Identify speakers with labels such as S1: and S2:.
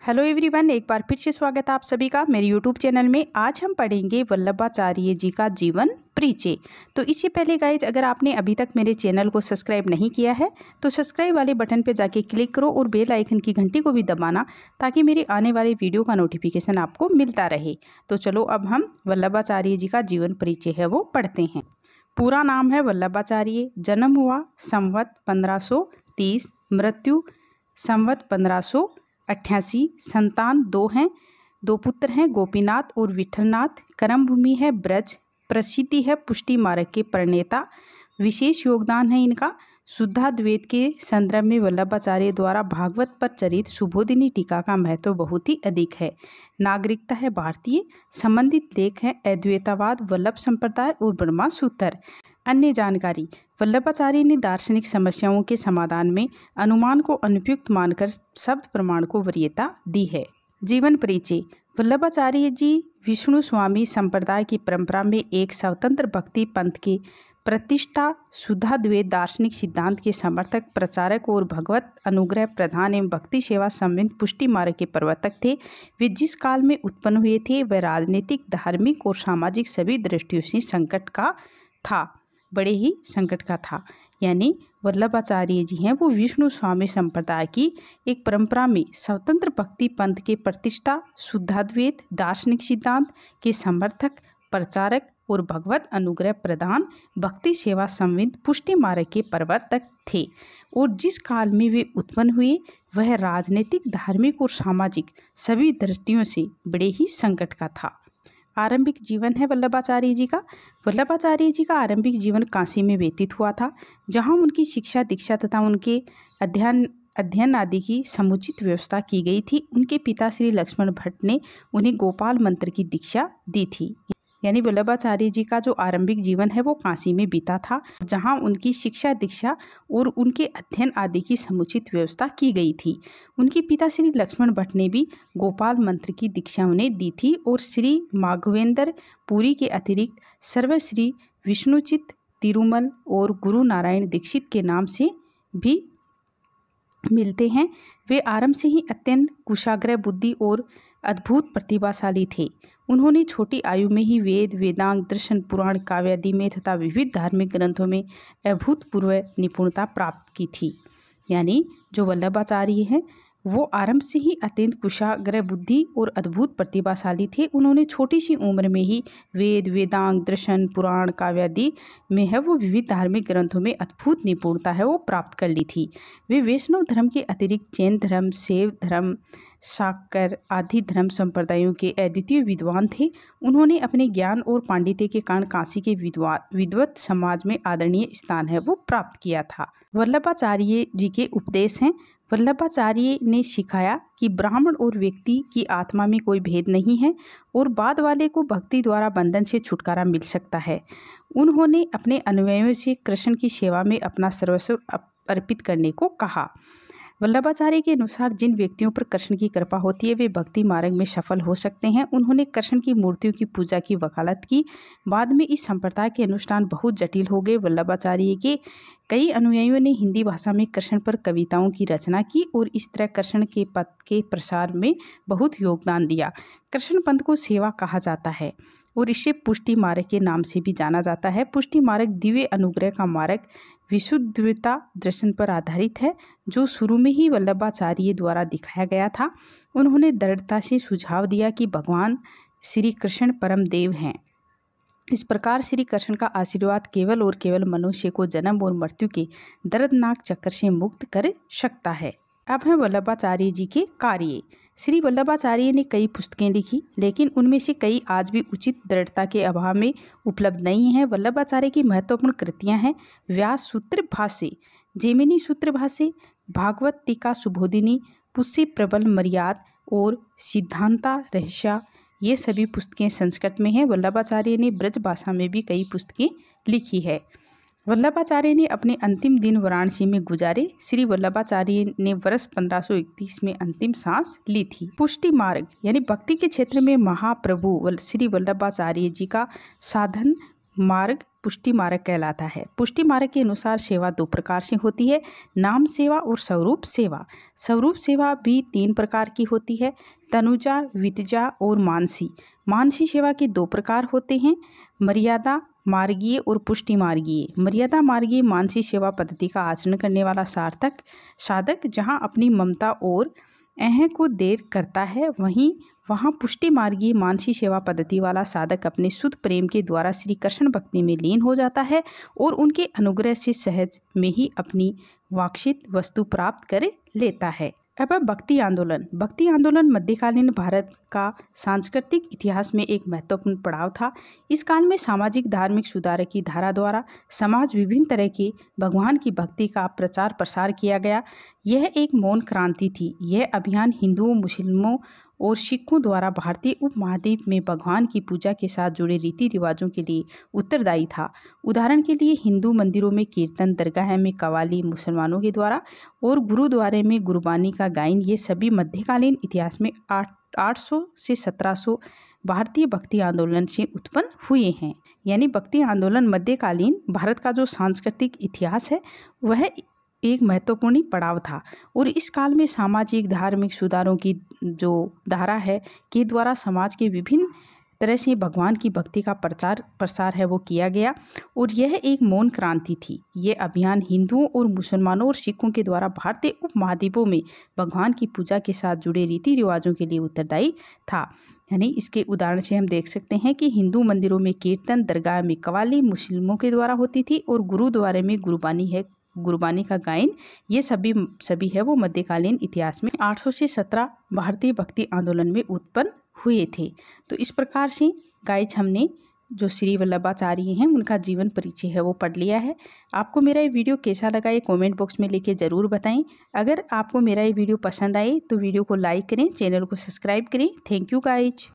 S1: Hello everyone, एक बार फिर से स्वागत है आप सभी का मेरे यूट्यूब चैनल में। आज हम पढ़ेंगे वल्लभाचार्य जी का जीवन परिचय। तो इससे पहले गाइज, अगर आपने अभी तक मेरे चैनल को सब्सक्राइब नहीं किया है तो सब्सक्राइब वाले बटन पे जाके क्लिक करो और बेल आइकन की घंटी को भी दबाना, ताकि मेरे आने वाले वीडियो का नोटिफिकेशन आपको मिलता रहे। तो चलो अब हम वल्लभाचार्य जी का जीवन परिचय है वो पढ़ते हैं। पूरा नाम है वल्लभाचार्य। जन्म हुआ संवत 1530, मृत्यु संवत 1588। संतान 2 हैं, 2 पुत्र हैं, गोपीनाथ और विठलनाथ। कर्मभूमि है ब्रज। प्रसिद्धि है पुष्टि मार्ग के प्रणेता। विशेष योगदान है इनका शुद्धाद्वैत के संदर्भ में वल्लभाचार्य द्वारा भागवत पर चरित सुबोधिनी टीका का महत्व बहुत ही अधिक है। नागरिकता है भारतीय। संबंधित लेख हैं अद्वैतवाद, वल्लभ संप्रदाय और ब्रह्मा सूत्र। अन्य जानकारी। वल्लभाचार्य ने दार्शनिक समस्याओं के समाधान में अनुमान को अनुपयुक्त मानकर शब्द प्रमाण को वरीयता दी है। जीवन परिचय। वल्लभाचार्य जी विष्णु स्वामी संप्रदाय की परंपरा में एक स्वतंत्र भक्ति पंथ के प्रतिष्ठा, शुद्धाद्वैत दार्शनिक सिद्धांत के समर्थक, प्रचारक और भगवत अनुग्रह प्रधान एवं भक्ति सेवा संबंध पुष्टि मार्ग के प्रवर्तक थे। वे जिस काल में उत्पन्न हुए थे वह राजनीतिक, धार्मिक और सामाजिक सभी दृष्टियों से संकट का था, बड़े ही संकट का था। यानी वल्लभाचार्य जी हैं वो विष्णु स्वामी संप्रदाय की एक परंपरा में स्वतंत्र भक्ति पंथ के प्रतिष्ठा, शुद्धाद्वैत दार्शनिक सिद्धांत के समर्थक, प्रचारक और भगवत अनुग्रह प्रदान भक्ति सेवा संविद पुष्टि मार्ग के प्रवर्तक थे। और जिस काल में वे उत्पन्न हुए वह राजनीतिक, धार्मिक और सामाजिक सभी दृष्टियों से बड़े ही संकट का था। आरंभिक जीवन है वल्लभाचार्य जी का। वल्लभाचार्य जी का आरंभिक जीवन काशी में व्यतीत हुआ था, जहां उनकी शिक्षा, दीक्षा तथा उनके अध्ययन आदि की समुचित व्यवस्था की गई थी। उनके पिता श्री लक्ष्मण भट्ट ने उन्हें गोपाल मंत्र की दीक्षा दी थी। यानी वल्लभाचार्य जी का जो आरंभिक जीवन है वो काशी में बीता था, जहां उनकी शिक्षा, दीक्षा और उनके अध्ययन आदि की समुचित व्यवस्था की गई थी। उनके पिता श्री लक्ष्मण भट्ट ने भी गोपाल मंत्र की दीक्षा उन्हें दी थी और श्री माघवेंद्र पुरी के अतिरिक्त सर्वश्री विष्णुचित तिरुमल और गुरु नारायण दीक्षित के नाम से भी मिलते हैं। वे आरंभ से ही अत्यंत कुशाग्र बुद्धि और अद्भुत प्रतिभाशाली थे। उन्होंने छोटी आयु में ही वेद, वेदांग, दर्शन, पुराण, काव्य आदि में तथा विविध धार्मिक ग्रंथों में अभूतपूर्व निपुणता प्राप्त की थी। यानी जो वल्लभाचार्य हैं वो आरंभ से ही अत्यंत कुशाग्र बुद्धि और अद्भुत प्रतिभाशाली थे। उन्होंने छोटी सी उम्र में ही वेद, वेदांग, दर्शन, पुराण, काव्य आदि में है वो विविध धार्मिक ग्रंथों में अद्भुत निपुणता है वो प्राप्त कर ली थी। वे वैष्णव धर्म के अतिरिक्त जैन धर्म, शैव धर्म, शाक्तर आदि धर्म संप्रदायों के अद्वितीय विद्वान थे। उन्होंने अपने ज्ञान और पांडित्य के कारण काशी के विद्वत समाज में आदरणीय स्थान है वो प्राप्त किया था। वल्लभाचार्य जी के उपदेश हैं। वल्लभाचार्य ने सिखाया कि ब्राह्मण और व्यक्ति की आत्मा में कोई भेद नहीं है और बाद वाले को भक्ति द्वारा बंधन से छुटकारा मिल सकता है। उन्होंने अपने अनुयायियों से कृष्ण की सेवा में अपना सर्वस्व अर्पित करने को कहा। वल्लभाचार्य के अनुसार जिन व्यक्तियों पर कृष्ण की कृपा होती है वे भक्ति मार्ग में सफल हो सकते हैं। उन्होंने कृष्ण की मूर्तियों की पूजा की वकालत की। बाद में इस संप्रदाय के अनुष्ठान बहुत जटिल हो गए। वल्लभाचार्य के कई अनुयायियों ने हिंदी भाषा में कृष्ण पर कविताओं की रचना की और इस तरह कृष्ण के पद के प्रसार में बहुत योगदान दिया। कृष्ण पंथ को सेवा कहा जाता है और इसे पुष्टि मार्ग के नाम से भी जाना जाता है। पुष्टि मार्ग दिव्य अनुग्रह का मार्ग विशुद्धता दर्शन पर आधारित है, जो शुरू में ही वल्लभाचार्य द्वारा दिखाया गया था। उन्होंने दृढ़ता से सुझाव दिया कि भगवान श्री कृष्ण परम देव हैं। इस प्रकार श्री कृष्ण का आशीर्वाद केवल और केवल मनुष्य को जन्म और मृत्यु के दर्दनाक चक्कर से मुक्त कर सकता है। अब है वल्लभाचार्य जी के कार्य। श्री वल्लभाचार्य ने कई पुस्तकें लिखी, लेकिन उनमें से कई आज भी उचित दृढ़ता के अभाव में उपलब्ध नहीं हैं। वल्लभाचार्य की महत्वपूर्ण कृतियां हैं व्यास सूत्र भाष्य, जैमिनी सूत्र भाष्य, भागवत टीका सुबोधिनी, पुष्य प्रबल मर्याद और सिद्धांता रहस्या। ये सभी पुस्तकें संस्कृत में हैं। वल्लभाचार्य ने ब्रज भाषा में भी कई पुस्तकें लिखी है। वल्लभाचार्य ने अपने अंतिम दिन वाराणसी में गुजारे। श्री वल्लभाचार्य ने वर्ष 1531 में अंतिम सांस ली थी। पुष्टि मार्ग यानी भक्ति के क्षेत्र में महाप्रभु श्री वल्लभाचार्य जी का साधन मार्ग पुष्टि मार्ग कहलाता है। पुष्टि मार्ग के अनुसार सेवा 2 प्रकार से होती है, नाम सेवा और स्वरूप सेवा। स्वरूप सेवा भी 3 प्रकार की होती है, तनुजा, वितजा और मानसी। मानसी सेवा के 2 प्रकार होते हैं, मर्यादा मार्गीय और पुष्टि मार्गीय। मर्यादा मार्गीय मानसी सेवा पद्धति का आचरण करने वाला साधक जहाँ अपनी ममता और अहं को देर करता है, वहाँ पुष्टि मार्गीय मानसी सेवा पद्धति वाला साधक अपने शुद्ध प्रेम के द्वारा श्री कृष्ण भक्ति में लीन हो जाता है और उनके अनुग्रह से सहज में ही अपनी वांछित वस्तु प्राप्त कर लेता है। अब भक्ति आंदोलन। भक्ति आंदोलन मध्यकालीन भारत का सांस्कृतिक इतिहास में एक महत्वपूर्ण पड़ाव था। इस काल में सामाजिक धार्मिक सुधार की धारा द्वारा समाज विभिन्न तरह के भगवान की भक्ति का प्रचार प्रसार किया गया। यह एक मौन क्रांति थी। यह अभियान हिंदुओं, मुस्लिमों और सिखों द्वारा भारतीय उपमहाद्वीप में भगवान की पूजा के साथ जुड़े रीति रिवाजों के लिए उत्तरदायी था। उदाहरण के लिए हिंदू मंदिरों में कीर्तन, दरगाह में कव्वाली मुसलमानों के द्वारा और गुरुद्वारे में गुरबानी का गायन, ये सभी मध्यकालीन इतिहास में 800 से 1700 भारतीय भक्ति आंदोलन से उत्पन्न हुए हैं। यानी भक्ति आंदोलन मध्यकालीन भारत का जो सांस्कृतिक इतिहास है वह एक महत्वपूर्ण पड़ाव था और इस काल में सामाजिक धार्मिक सुधारों की जो धारा है के द्वारा समाज के विभिन्न तरह से भगवान की भक्ति का प्रचार प्रसार है वो किया गया और यह एक मौन क्रांति थी। ये अभियान हिंदुओं और मुसलमानों और सिखों के द्वारा भारतीय उपमहाद्वीपों में भगवान की पूजा के साथ जुड़े रीति रिवाजों के लिए उत्तरदायी था। यानी इसके उदाहरण से हम देख सकते हैं कि हिंदू मंदिरों में कीर्तन, दरगाह में कव्वाली मुस्लिमों के द्वारा होती थी और गुरुद्वारे में गुरबानी का गायन, ये सभी है वो मध्यकालीन इतिहास में 800 से 17 भारतीय भक्ति आंदोलन में उत्पन्न हुए थे। तो इस प्रकार से गाइज हमने जो श्री वल्लभाचार्य हैं उनका जीवन परिचय है वो पढ़ लिया है। आपको मेरा ये वीडियो कैसा लगा ये कमेंट बॉक्स में लिख के ज़रूर बताएं। अगर आपको मेरा ये वीडियो पसंद आए तो वीडियो को लाइक करें, चैनल को सब्सक्राइब करें। Thank you guys.